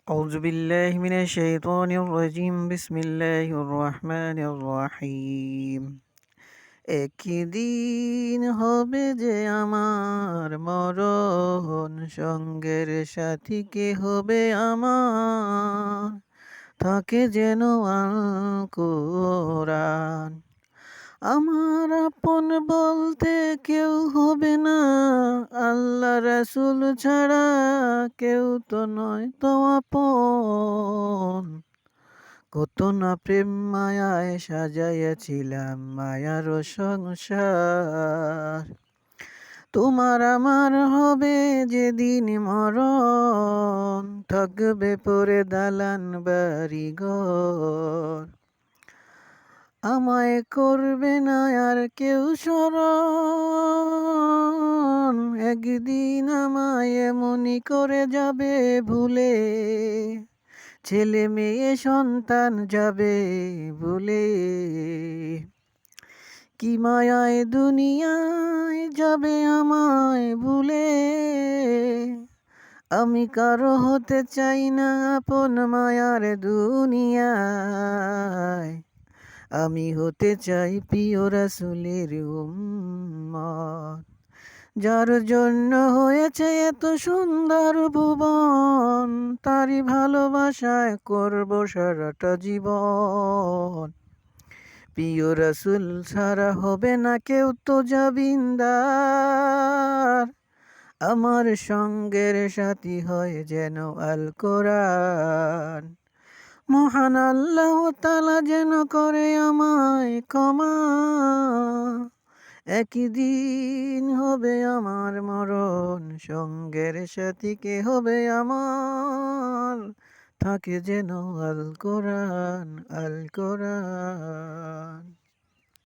أعوذ بالله من الشيطان الرجيم بسم الله الرحمن الرحيم একদিন হবে যে আমার মরণ সঙ্গের সাথী কে হবে আমার থাকে যেন আল কোরআন আমার আপন বলতে কেউ হবে না আল্লাহ রাসূল ছাড়া কেউ তো নয় তো আপন কত না প্রেম মায়ায় সাজাইয়াছিলাম মায়ার সংসার তোমার আমার হবে যেদিন মরণ থাকবে পরে দালান বাড়ি ঘর আমায় করবে না আর কেউ স্মরণ একদিন আমায় এমনি করে যাবে ভুলে ছেলে মেয়ে সন্তান যাবে ভুলে কি মায়ায় দুনিয়ায় যাবে আমায় ভুলে আমি কারো হতে চাই না আপন মায়ার দুনিয়ায় আমি হতে চাই প্রিয় রাসূলের উম্মত যার জন্য হয়েছে এত সুন্দর ভুবন তারি ভালোবাসায় করব সারাটা জীবন প্রিয় রাসূল ছাড়া হবে না কেউ তো জাবিন্দার আমার সঙ্গের সাথী হয় যেন আল কোরআন মহান আল্লাহ তাআলা যেন করে আমায় ক্ষমা একদিন হবে আমার মরণ সঙ্গের সাথী কে হবে আমার থাকে যেন আল কোরআন আল কোরআন